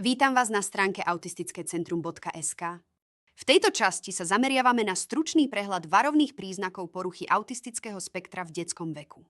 Vítam vás na stránke autistickécentrum.sk. V tejto časti sa zameriavame na stručný prehľad varovných príznakov poruchy autistického spektra v detskom veku.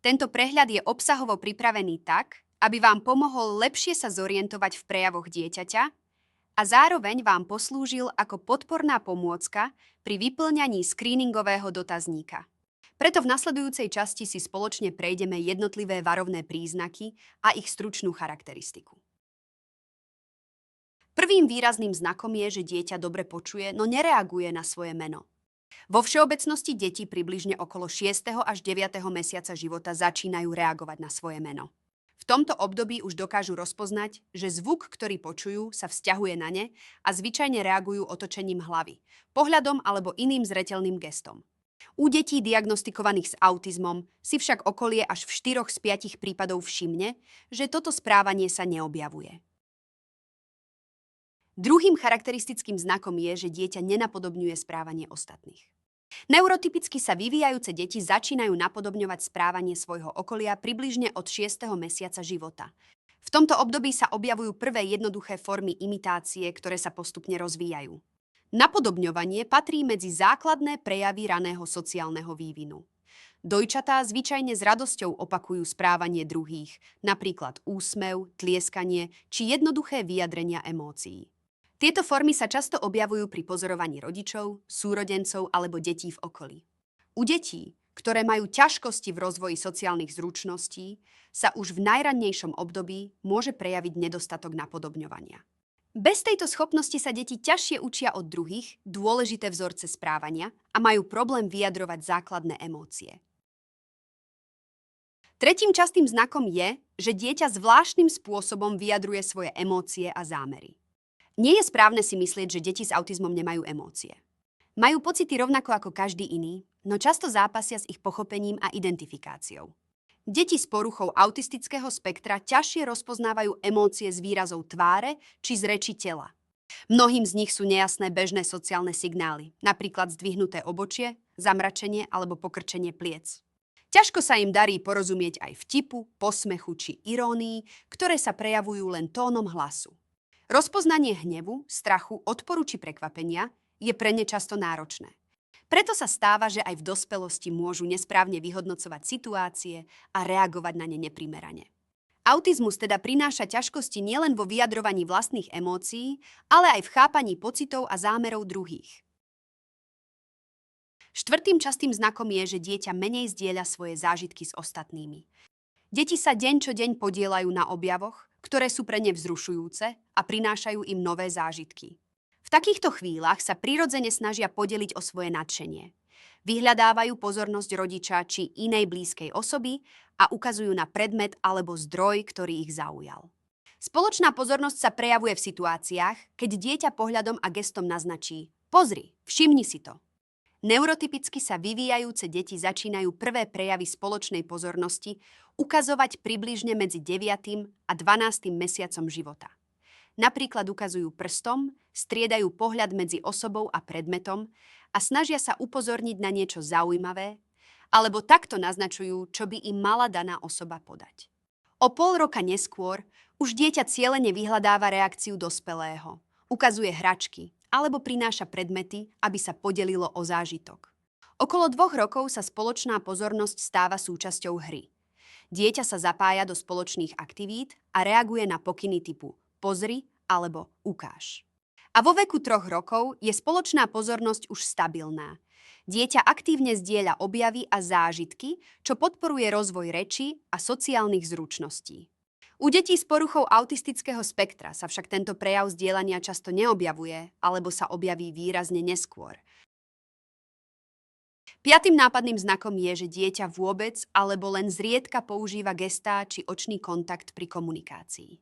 Tento prehľad je obsahovo pripravený tak, aby vám pomohol lepšie sa zorientovať v prejavoch dieťaťa a zároveň vám poslúžil ako podporná pomôcka pri vyplňaní screeningového dotazníka. Preto v nasledujúcej časti si spoločne prejdeme jednotlivé varovné príznaky a ich stručnú charakteristiku. Prvým výrazným znakom je, že dieťa dobre počuje, no nereaguje na svoje meno. Vo všeobecnosti deti približne okolo 6. až 9. mesiaca života začínajú reagovať na svoje meno. V tomto období už dokážu rozpoznať, že zvuk, ktorý počujú, sa vzťahuje na ne a zvyčajne reagujú otočením hlavy, pohľadom alebo iným zreteľným gestom. U detí diagnostikovaných s autizmom si však okolie až v 4 z 5 prípadov všimne, že toto správanie sa neobjavuje. Druhým charakteristickým znakom je, že dieťa nenapodobňuje správanie ostatných. Neurotypicky sa vyvíjajúce deti začínajú napodobňovať správanie svojho okolia približne od 6. mesiaca života. V tomto období sa objavujú prvé jednoduché formy imitácie, ktoré sa postupne rozvíjajú. Napodobňovanie patrí medzi základné prejavy raného sociálneho vývinu. Dojčatá zvyčajne s radosťou opakujú správanie druhých, napríklad úsmev, tlieskanie či jednoduché vyjadrenia emócií. Tieto formy sa často objavujú pri pozorovaní rodičov, súrodencov alebo detí v okolí. U detí, ktoré majú ťažkosti v rozvoji sociálnych zručností, sa už v najrannejšom období môže prejaviť nedostatok napodobňovania. Bez tejto schopnosti sa deti ťažšie učia od druhých dôležité vzorce správania a majú problém vyjadrovať základné emócie. Tretím častým znakom je, že dieťa zvláštnym spôsobom vyjadruje svoje emócie a zámery. Nie je správne si myslieť, že deti s autizmom nemajú emócie. Majú pocity rovnako ako každý iný, no často zápasia s ich pochopením a identifikáciou. Deti s poruchou autistického spektra ťažšie rozpoznávajú emócie z výrazov tváre či z reči tela. Mnohým z nich sú nejasné bežné sociálne signály, napríklad zdvihnuté obočie, zamračenie alebo pokrčenie pliec. Ťažko sa im darí porozumieť aj vtipu, posmechu či irónii, ktoré sa prejavujú len tónom hlasu. Rozpoznanie hnevu, strachu, odporu či prekvapenia je pre ne často náročné. Preto sa stáva, že aj v dospelosti môžu nesprávne vyhodnocovať situácie a reagovať na ne neprimerane. Autizmus teda prináša ťažkosti nielen vo vyjadrovaní vlastných emócií, ale aj v chápaní pocitov a zámerov druhých. Štvrtým častým znakom je, že dieťa menej zdieľa svoje zážitky s ostatnými. Deti sa deň čo deň podieľajú na objavoch, ktoré sú pre ne vzrušujúce a prinášajú im nové zážitky. V takýchto chvíľach sa prirodzene snažia podeliť o svoje nadšenie. Vyhľadávajú pozornosť rodiča či inej blízkej osoby a ukazujú na predmet alebo zdroj, ktorý ich zaujal. Spoločná pozornosť sa prejavuje v situáciách, keď dieťa pohľadom a gestom naznačí: pozri, všimni si to. Neurotypicky sa vyvíjajúce deti začínajú prvé prejavy spoločnej pozornosti ukazovať približne medzi 9. a 12. mesiacom života. Napríklad ukazujú prstom, striedajú pohľad medzi osobou a predmetom a snažia sa upozorniť na niečo zaujímavé, alebo takto naznačujú, čo by im mala daná osoba podať. O pol roka neskôr už dieťa cielene vyhľadáva reakciu dospelého, ukazuje hračky alebo prináša predmety, aby sa podelilo o zážitok. Okolo 2 rokov sa spoločná pozornosť stáva súčasťou hry. Dieťa sa zapája do spoločných aktivít a reaguje na pokyny typu pozri alebo ukáž. A vo veku 3 rokov je spoločná pozornosť už stabilná. Dieťa aktívne zdieľa objavy a zážitky, čo podporuje rozvoj reči a sociálnych zručností. U detí s poruchou autistického spektra sa však tento prejav zdieľania často neobjavuje alebo sa objaví výrazne neskôr. Piatym nápadným znakom je, že dieťa vôbec alebo len zriedka používa gestá či očný kontakt pri komunikácii.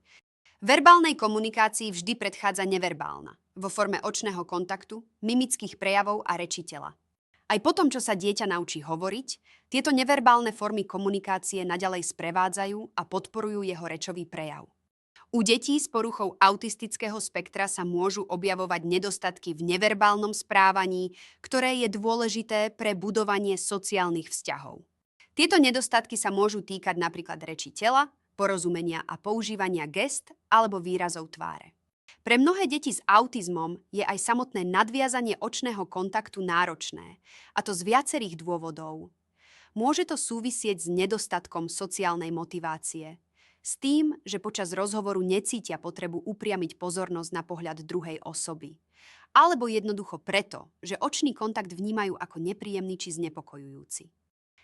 Verbálnej komunikácii vždy predchádza neverbálna, vo forme očného kontaktu, mimických prejavov a reči tela. Aj po tom, čo sa dieťa naučí hovoriť, tieto neverbálne formy komunikácie naďalej sprevádzajú a podporujú jeho rečový prejav. U detí s poruchou autistického spektra sa môžu objavovať nedostatky v neverbálnom správaní, ktoré je dôležité pre budovanie sociálnych vzťahov. Tieto nedostatky sa môžu týkať napríklad reči tela, porozumenia a používania gest alebo výrazov tváre. Pre mnohé deti s autizmom je aj samotné nadviazanie očného kontaktu náročné, a to z viacerých dôvodov. Môže to súvisieť s nedostatkom sociálnej motivácie, s tým, že počas rozhovoru necítia potrebu upriamiť pozornosť na pohľad druhej osoby, alebo jednoducho preto, že očný kontakt vnímajú ako nepríjemný či znepokojujúci.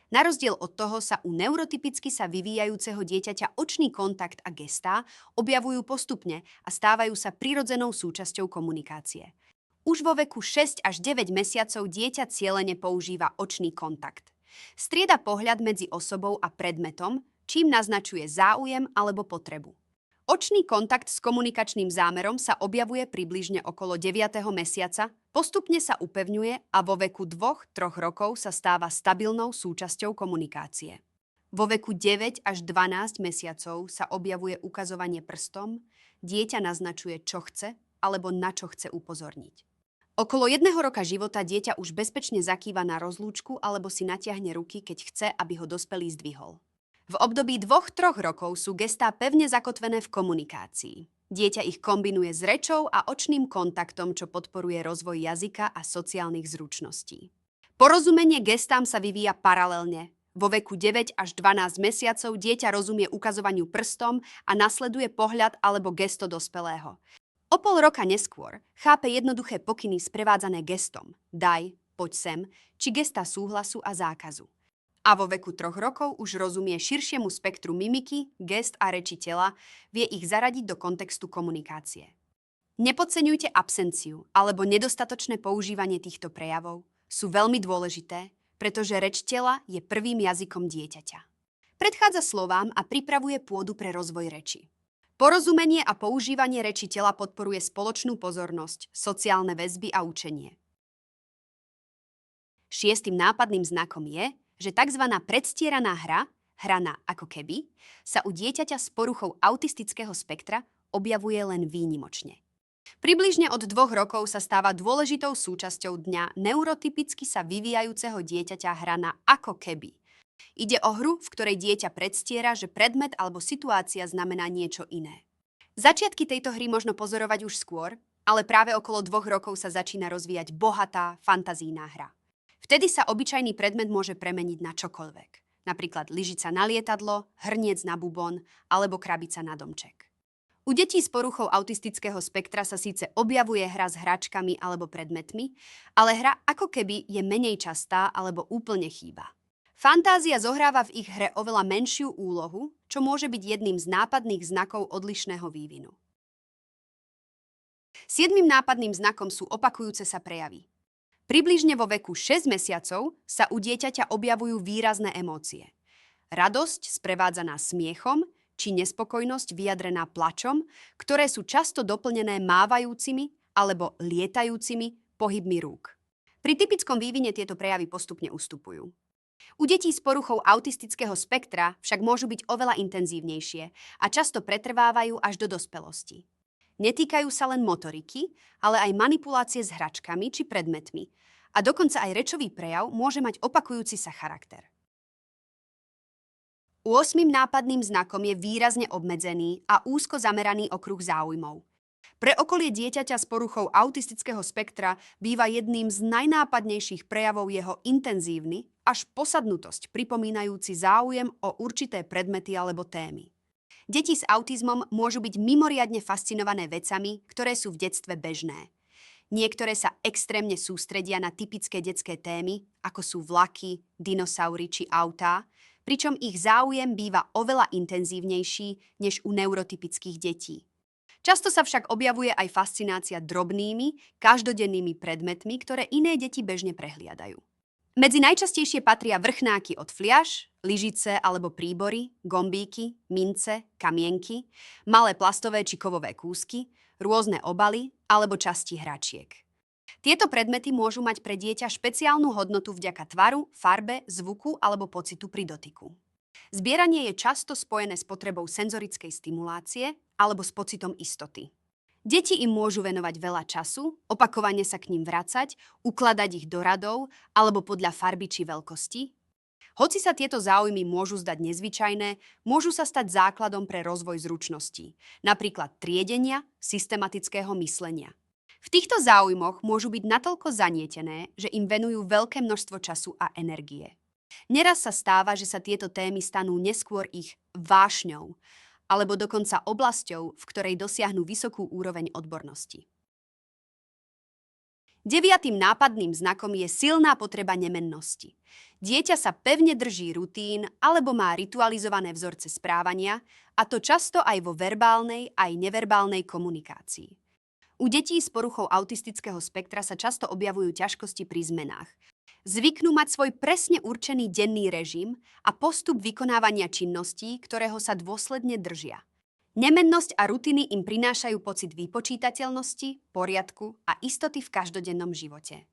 Na rozdiel od toho sa u neurotypicky sa vyvíjajúceho dieťaťa očný kontakt a gestá objavujú postupne a stávajú sa prirodzenou súčasťou komunikácie. Už vo veku 6 až 9 mesiacov dieťa cielene používa očný kontakt. Strieda pohľad medzi osobou a predmetom, čím naznačuje záujem alebo potrebu. Očný kontakt s komunikačným zámerom sa objavuje približne okolo 9. mesiaca, postupne sa upevňuje a vo veku 2-3 rokov sa stáva stabilnou súčasťou komunikácie. Vo veku 9 až 12 mesiacov sa objavuje ukazovanie prstom, dieťa naznačuje, čo chce alebo na čo chce upozorniť. Okolo 1 roka života dieťa už bezpečne zakýva na rozlúčku alebo si natiahne ruky, keď chce, aby ho dospelý zdvihol. V období 2-3 rokov sú gestá pevne zakotvené v komunikácii. Dieťa ich kombinuje s rečou a očným kontaktom, čo podporuje rozvoj jazyka a sociálnych zručností. Porozumenie gestám sa vyvíja paralelne. Vo veku 9 až 12 mesiacov dieťa rozumie ukazovaniu prstom a nasleduje pohľad alebo gesto dospelého. O pol roka neskôr chápe jednoduché pokyny sprevádzané gestom daj, poď sem, či gesta súhlasu a zákazu. A vo veku 3 rokov už rozumie širšiemu spektru mimiky, gest a reči tela, vie ich zaradiť do kontextu komunikácie. Nepodceňujte absenciu alebo nedostatočné používanie týchto prejavov. Sú veľmi dôležité, pretože reč tela je prvým jazykom dieťaťa. Predchádza slovám a pripravuje pôdu pre rozvoj reči. Porozumenie a používanie reči tela podporuje spoločnú pozornosť, sociálne väzby a učenie. 6. nápadným znakom je, že tzv. Predstieraná hra na ako keby, sa u dieťaťa s poruchou autistického spektra objavuje len výnimočne. Približne od 2 rokov sa stáva dôležitou súčasťou dňa neurotypicky sa vyvíjajúceho dieťaťa hra na ako keby. Ide o hru, v ktorej dieťa predstiera, že predmet alebo situácia znamená niečo iné. Začiatky tejto hry možno pozorovať už skôr, ale práve okolo 2 rokov sa začína rozvíjať bohatá, fantazijná hra. Vtedy sa obyčajný predmet môže premeniť na čokoľvek. Napríklad lyžica na lietadlo, hrniec na bubon alebo krabica na domček. U detí s poruchou autistického spektra sa síce objavuje hra s hračkami alebo predmetmi, ale hra ako keby je menej častá alebo úplne chýba. Fantázia zohráva v ich hre oveľa menšiu úlohu, čo môže byť jedným z nápadných znakov odlišného vývinu. 7. nápadným znakom sú opakujúce sa prejavy. Približne vo veku 6 mesiacov sa u dieťaťa objavujú výrazné emócie. Radosť sprevádzaná smiechom či nespokojnosť vyjadrená plačom, ktoré sú často doplnené mávajúcimi alebo lietajúcimi pohybmi rúk. Pri typickom vývine tieto prejavy postupne ustupujú. U detí s poruchou autistického spektra však môžu byť oveľa intenzívnejšie a často pretrvávajú až do dospelosti. Netýkajú sa len motoriky, ale aj manipulácie s hračkami či predmetmi. A dokonca aj rečový prejav môže mať opakujúci sa charakter. 8. nápadným znakom je výrazne obmedzený a úzko zameraný okruh záujmov. Pre okolie dieťaťa s poruchou autistického spektra býva jedným z najnápadnejších prejavov jeho intenzívny až posadnutosť pripomínajúci záujem o určité predmety alebo témy. Deti s autizmom môžu byť mimoriadne fascinované vecami, ktoré sú v detstve bežné. Niektoré sa extrémne sústredia na typické detské témy, ako sú vlaky, dinosaury či autá, pričom ich záujem býva oveľa intenzívnejší než u neurotypických detí. Často sa však objavuje aj fascinácia drobnými, každodennými predmetmi, ktoré iné deti bežne prehliadajú. Medzi najčastejšie patria vrchnáky od fliaš, lyžice alebo príbory, gombíky, mince, kamienky, malé plastové či kovové kúsky, rôzne obaly alebo časti hračiek. Tieto predmety môžu mať pre dieťa špeciálnu hodnotu vďaka tvaru, farbe, zvuku alebo pocitu pri dotyku. Zbieranie je často spojené s potrebou senzorickej stimulácie alebo s pocitom istoty. Deti im môžu venovať veľa času, opakovane sa k ním vracať, ukladať ich do radov alebo podľa farby či veľkosti. Hoci sa tieto záujmy môžu zdať nezvyčajné, môžu sa stať základom pre rozvoj zručností, napríklad triedenia, systematického myslenia. V týchto záujmoch môžu byť natoľko zanietené, že im venujú veľké množstvo času a energie. Neraz sa stáva, že sa tieto témy stanú neskôr ich vášňou, alebo dokonca oblasťou, v ktorej dosiahnu vysokú úroveň odbornosti. Deviatým nápadným znakom je silná potreba nemennosti. Dieťa sa pevne drží rutín alebo má ritualizované vzorce správania, a to často aj vo verbálnej aj neverbálnej komunikácii. U detí s poruchou autistického spektra sa často objavujú ťažkosti pri zmenách. Zvyknú mať svoj presne určený denný režim a postup vykonávania činností, ktorého sa dôsledne držia. Nemennosť a rutiny im prinášajú pocit vypočítateľnosti, poriadku a istoty v každodennom živote.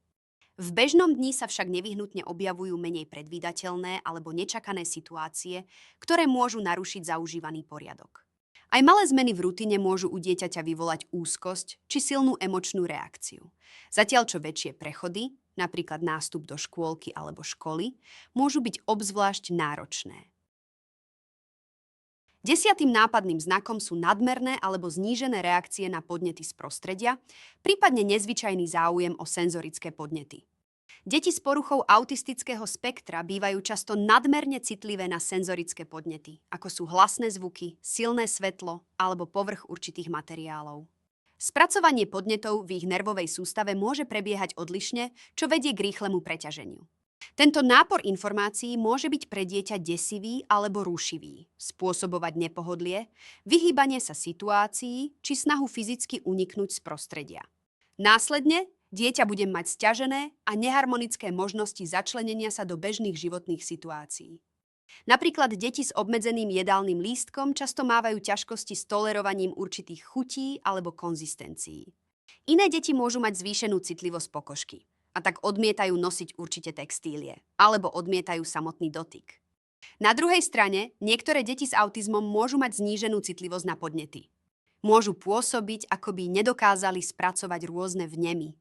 V bežnom dni sa však nevyhnutne objavujú menej predvídateľné alebo nečakané situácie, ktoré môžu narušiť zaužívaný poriadok. Aj malé zmeny v rutine môžu u dieťaťa vyvolať úzkosť či silnú emočnú reakciu. Zatiaľ čo väčšie prechody, napríklad nástup do škôlky alebo školy, môžu byť obzvlášť náročné. Desiatým nápadným znakom sú nadmerné alebo znížené reakcie na podnety z prostredia, prípadne nezvyčajný záujem o senzorické podnety. Deti s poruchou autistického spektra bývajú často nadmerne citlivé na senzorické podnety, ako sú hlasné zvuky, silné svetlo alebo povrch určitých materiálov. Spracovanie podnetov v ich nervovej sústave môže prebiehať odlišne, čo vedie k rýchlemu preťaženiu. Tento nápor informácií môže byť pre dieťa desivý alebo rušivý, spôsobovať nepohodlie, vyhýbanie sa situácií či snahu fyzicky uniknúť z prostredia. Následne dieťa bude mať sťažené a neharmonické možnosti začlenenia sa do bežných životných situácií. Napríklad deti s obmedzeným jedálnym lístkom často mávajú ťažkosti s tolerovaním určitých chutí alebo konzistencií. Iné deti môžu mať zvýšenú citlivosť pokožky a tak odmietajú nosiť určite textílie, alebo odmietajú samotný dotyk. Na druhej strane, niektoré deti s autizmom môžu mať zníženú citlivosť na podnety. Môžu pôsobiť, ako by nedokázali spracovať rôzne vnemy,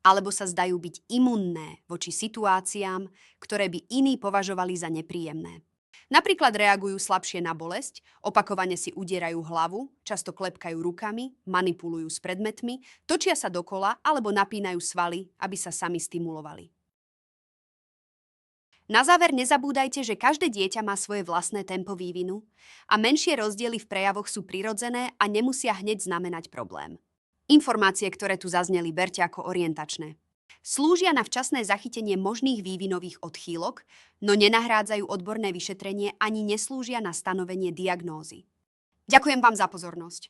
alebo sa zdajú byť imunné voči situáciám, ktoré by iní považovali za nepríjemné. Napríklad reagujú slabšie na bolesť, opakovane si udierajú hlavu, často klepkajú rukami, manipulujú s predmetmi, točia sa dokola alebo napínajú svaly, aby sa sami stimulovali. Na záver nezabúdajte, že každé dieťa má svoje vlastné tempo vývinu a menšie rozdiely v prejavoch sú prirodzené a nemusia hneď znamenať problém. Informácie, ktoré tu zazneli, berte ako orientačné. Slúžia na včasné zachytenie možných vývinových odchýlok, no nenahrádzajú odborné vyšetrenie ani neslúžia na stanovenie diagnózy. Ďakujem vám za pozornosť.